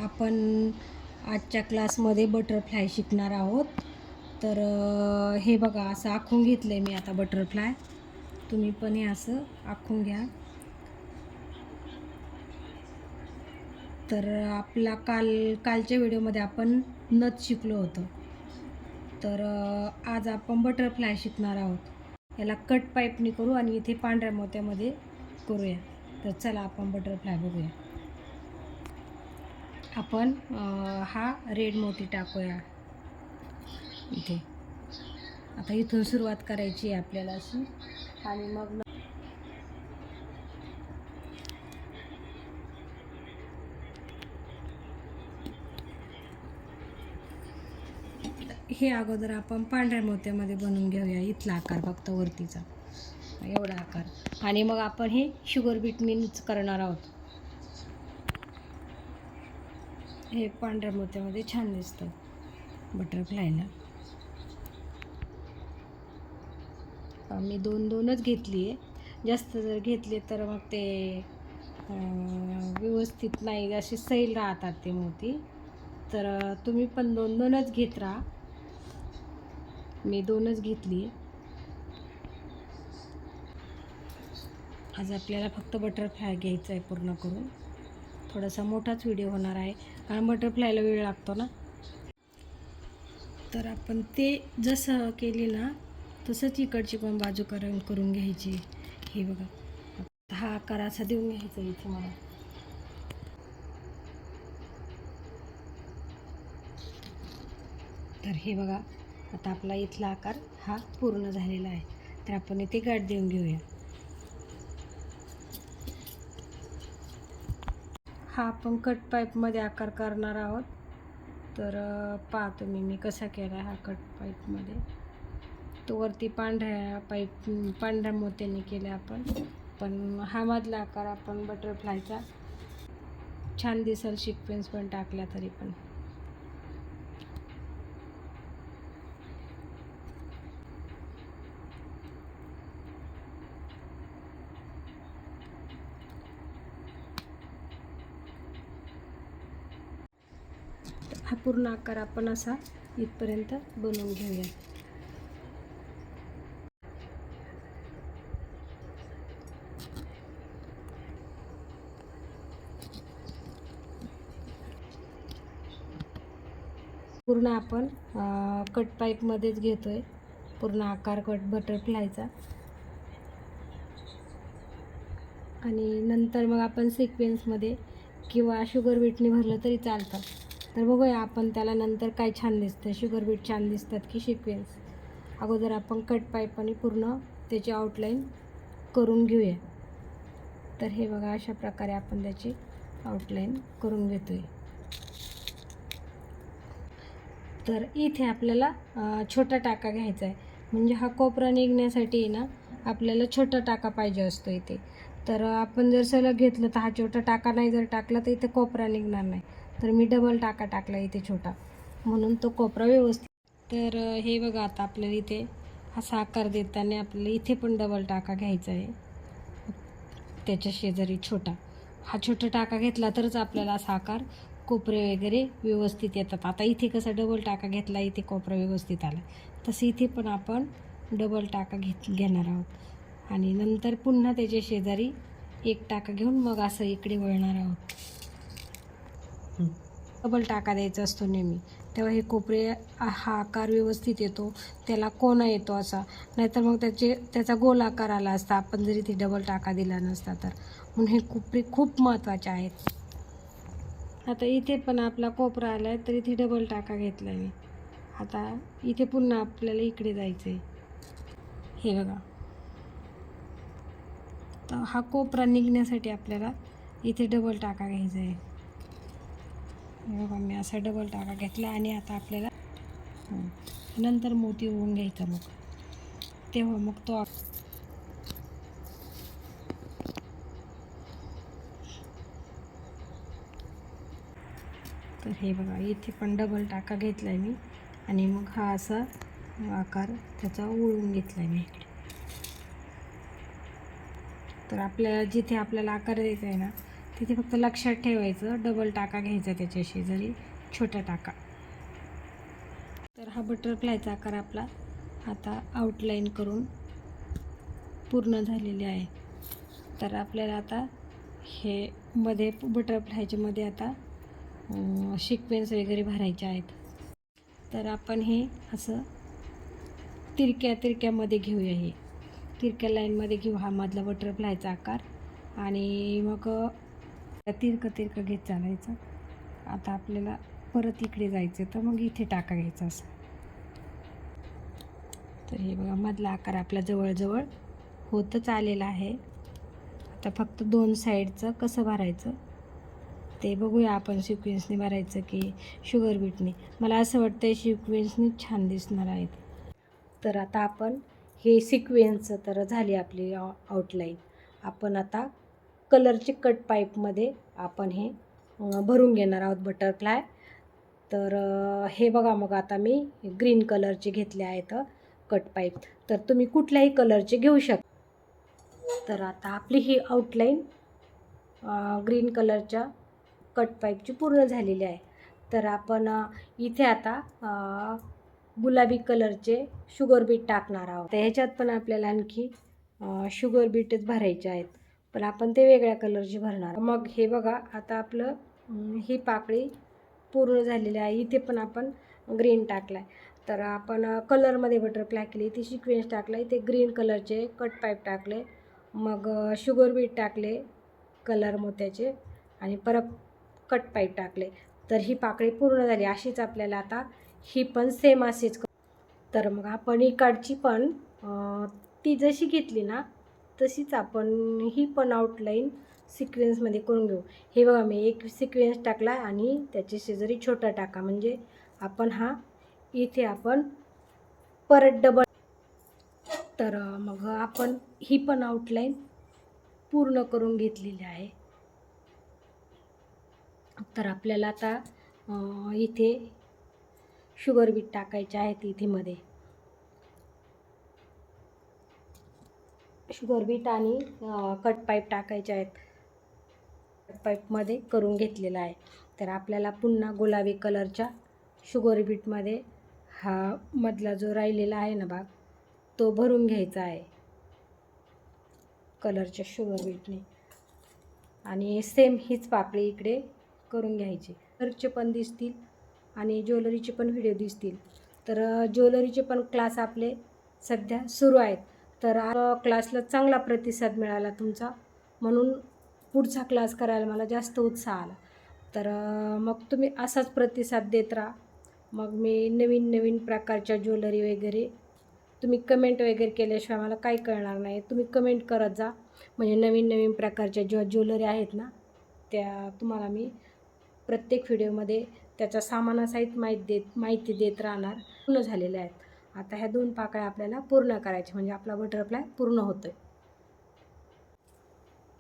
आपण आजच्या क्लासमध्ये बटरफ्लाय शिकणार आहोत. तर हे बघा, असं आखून घेतलं आहे मी आता बटरफ्लाय. तुम्ही पण हे असं आखून घ्या. तर आपला कालच्या व्हिडिओमध्ये आपण नथ शिकलो होतो. तर आज आपण बटरफ्लाय शिकणार आहोत. याला कट पाईपनी करू आणि इथे पांढऱ्या मोत्यामध्ये करूया. तर चला आपण बटरफ्लाय बघूया. आपण हा रेड मोती टाकूया इथे. आता इथून सुरुवात करायची आहे आपल्याला अशी, आणि मग हे अगोदर आपण पांढऱ्या मोत्यामध्ये बनवून घेऊया. इथला आकार फक्त वरतीचा एवढा आकार, आणि मग आपण हे शुगर बीटनीच करणार आहोत. हे पांढऱ्या मोत्यामध्ये छान दिसतं बटरफ्लायला. मी दोनच घेतली आहे. जास्त जर घेतले तर मग ते व्यवस्थित नाही, असे सैल राहतात ते मोती. तर तुम्ही पण दोनच घेत राहा. मी दोनच घेतली. आज आपल्याला फक्त बटरफ्लाय घ्यायचा आहे पूर्ण करून. थोडासा मोठाच व्हिडिओ होणार आहे कारण बटरफ्लायला वेळ लागतो ना. तर आपण ते जसं केली ना तसंच इकडची पण बाजू करून घ्यायची. हे बघा, हा आकार असा देऊन घ्यायचा इथे मला. तर हे बघा, आता आपला इथला आकार हा पूर्ण झालेला आहे. तर आपण इथे गाठ देऊन घेऊया. हा आपण कट पाईपमध्ये आकार करणार आहोत. तर पहा तुम्ही मी कसा केला हा कट पाईपमध्ये. तो वरती पांढऱ्या मोत्याने केला आपण, पण हा मधला आकार आपण बटरफ्लायचा छान दिसेल सिक्वेन्स पण टाकला तरी पण. हा पूर्ण आकार आपण असा इथपर्यंत बनवून घेऊया. पूर्ण आपण कट पाईपमध्येच घेतोय पूर्ण आकार बटरफ्लायचा. आणि नंतर मग आपण सिक्वेन्समध्ये किंवा शुगर बीटने भरलं तरी चालतं. तर बघूया आपण त्याला नंतर काय छान दिसतं, शुगर बीट छान दिसतात की सिक्वेन्स. अगोदर आपण कट पाईपने पूर्ण त्याची आउटलाईन करून घेऊया. तर हे बघा, अशा प्रकारे आपण त्याची आउटलाईन करून घेतोय. तर इथे आपल्याला छोटा टाका घ्यायचा आहे, म्हणजे हा कोपरा निघण्यासाठी ना आपल्याला छोटा टाका पाहिजे असतो इथे. तर आपण जर सलग घेतलं तर हा छोटा टाका नाही जर टाकला तर इथे कोपरा निघणार नाही. तर मी डबल टाका टाकला इथे छोटा, म्हणून तो कोपरा व्यवस्थित. तर हे बघा, आता आपल्याला इथे असा आकार देताना आपल्याला इथे पण डबल टाका घ्यायचा आहे. त्याच्या शेजारी छोटा, हा छोटा टाका घेतला तरच आपल्याला असा आकार कोपरे वगैरे व्यवस्थित येतात. आता इथे कसा डबल टाका घेतला, इथे कोपरा व्यवस्थित आला, तसं इथे पण आपण डबल टाका घेणार आहोत. आणि नंतर पुन्हा त्याच्या शेजारी एक टाका घेऊन मग असं इकडे वळणार आहोत. डबल टाका द्यायचा असतो नेहमी, तेव्हा हे कोपरे हा आकार व्यवस्थित येतो, त्याला कोना येतो असा. नाहीतर मग त्याचा गोल आकार आला असता आपण जर इथे डबल टाका दिला नसता तर. म्हणून हे कोपरे खूप महत्त्वाचे आहेत. आता इथे पण आपला कोपरा आला आहे तर इथे डबल टाका घेतला आहे मी. आता इथे पुन्हा आपल्याला इकडे जायचं आहे. हे बघा, तर हा कोपरा निघण्यासाठी आपल्याला इथे डबल टाका घ्यायचा आहे. हे बघा, मी असा डबल टाका घेतला. आणि आता आपल्याला नंतर मोती होऊन घ्यायचा, मग तेव्हा मग तो. तर हे बघा, इथे पण डबल टाका घेतला आहे मी, आणि मग हा असा आकार त्याचा वळून घेतला आहे मी इकडे. तर जिथे आपल्याला आकार द्यायचा आहे ना तिथे फक्त लक्षात ठेवायचं डबल टाका घ्यायचा त्याच्या शेजारी छोटा टाका. तर हा बटरफ्लायचा आकार आपला आता आउटलाईन करून पूर्ण झालेले आहे. तर आपल्याला आता हे मध्ये बटरफ्लायच्या मध्ये आता सिक्वेन्स वगैरे भरायचे आहेत. तर आपण हे असं तिरक्यामध्ये घेऊया. हे तिरक्या लाईनमध्ये घेऊ हा मधला बटरफ्लायचा आकार आणि मग तिरकं घेत चालायचं. आता आपल्याला परत इकडे जायचं तर मग इथे टाका घ्यायचा असं. तर हे बघा मधला आकार आपला जवळजवळ होतच आलेला आहे. आता फक्त दोन साईडचं कसं भरायचं ते बघूया आपण. सिक्वेन्सने भरायचं की शुगर बीटने. मला असं वाटतं सिक्वेन्सने छान दिसणार आहेत. तर आता आपण हे सिक्वेन्सचं तर झाली आपली आउटलाईन. आपण आता कलरचे कट पाईपमध्ये आपण हे भरून घेणार आहोत बटरफ्लाय. तर हे बघा मग आता मी ग्रीन कलरचे घेतले आहेत कट पाईप. तर तुम्ही कुठल्याही कलरचे घेऊ शकता. तर आता आपली ही आउटलाईन ग्रीन कलरच्या कट पाईपची पूर्ण झालेली आहे. तर आपण इथे आता गुलाबी कलरचे शुगर बीट टाकणार आहोत. तर ह्याच्यात पण आपल्याला आणखी शुगर बीटच भरायचे आहेत, पण आपण ते वेगळ्या कलरचे भरणार. मग हे बघा आता आपलं ही पाकळी पूर्ण झालेली आहे. इथे पण आपण ग्रीन टाकला आहे. तर आपण कलरमध्ये बटरफ्लाय केली, इथे सिक्वेन्स टाकला, इथे ग्रीन कलरचे कट पाईप टाकले, मग शुगर बीट टाकले कलर मोत्याचे आणि परत कट पाईप टाकले. तर ही पाकळी पूर्ण झाली. अशीच आपल्याला आता ही पण सेम अशीच. तर मग आपण इकडची पण ती जशी घेतली ना तशीच आपण ही पण आउटलाईन सिक्वेन्समध्ये करून घेऊ. हे बघा मी एक सिक्वेन्स टाकला आणि त्याच्या शेजारी छोटा टाका, म्हणजे आपण हा इथे आपण परत डबल. तर मग आपण ही पण आउटलाईन पूर्ण करून घेतलेली आहे. तर आपल्याला आता इथे शुगर बीट टाकायचे आहेत. इथे मध्ये शुगर बीट आणि कट पाईप टाकायचे आहेत. कट पाईपमध्ये करून घेतलेला आहे. तर आपल्याला पुन्हा गुलाबी कलरच्या शुगर बीटमध्ये हा मधला जो राहिलेला आहे ना भाग तो भरून घ्यायचा आहे कलरच्या शुगर बीटने. आणि सेम हीच पाकळी इकडे करून घ्यायची. कलरचे पण दिसतील आणि ज्वेलरीचे पण व्हिडिओ दिसतील. तर ज्वेलरीचे पण क्लास आपले सध्या सुरू आहेत. तर क्लासला चांगला प्रतिसाद मिळाला तुमचा, म्हणून पुढचा क्लास करायला मला जास्त उत्साह आला. तर मग तुम्ही असाच प्रतिसाद देत राहा. मग मी नवीन प्रकारच्या ज्वेलरी वगैरे तुम्ही कमेंट वगैरे केल्याशिवाय मला काही कळणार नाही. तुम्ही कमेंट करत जा, म्हणजे नवीन प्रकारच्या ज्वेलरी आहेत ना त्या तुम्हाला मी प्रत्येक व्हिडिओमध्ये त्याच्या सामानासहित माहिती देत राहणार. पूर्ण झालेल्या आहेत. आता ह्या 2 पाकळ्या आपल्याला पूर्ण करायच्या, म्हणजे आपला बटरफ्लाय पूर्ण होतो आहे.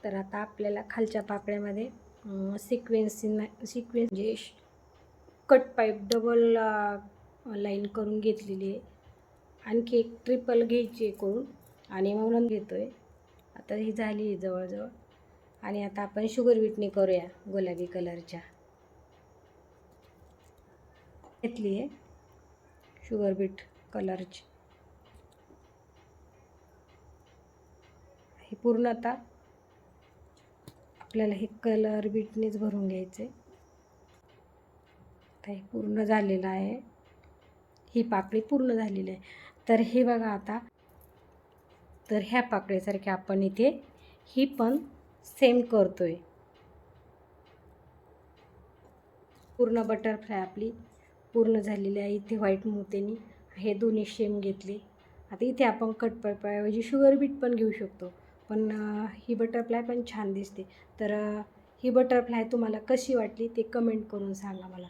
तर आता आपल्याला खालच्या पाकळ्यामध्ये सिक्वेन्स म्हणजे कट पाईप डबल लाईन करून घेतलेली आहे. आणखी एक ट्रिपल घ्यायची करून आणि मग घेतो आहे. आता ही झाली आहे जवळजवळ. आणि आता आपण शुगर बीटने करूया गुलाबी कलरच्या. घेतली आहे शुगर बीट कलरची. हे पूर्ण आता आपल्याला हे कलर बीटनेच भरून घ्यायचे. आता हे पूर्ण झालेलं आहे. ही पाकळी पूर्ण झालेली आहे. तर हे बघा आता, तर ह्या पाकळीसारखे आपण इथे ही पण सेम करतोय. पूर्ण बटरफ्लाय आपली पूर्ण झालेली आहे. इथे व्हाईट मोत्यानी हे दोन्ही सेम घेतले. आता इथे आपण कट पाईपऐवजी शुगर बीट पण घेऊ शकतो, पण ही बटरफ्लाय पण छान दिसते. तर ही बटरफ्लाय तुम्हाला कशी वाटली ते कमेंट करून सांगा मला.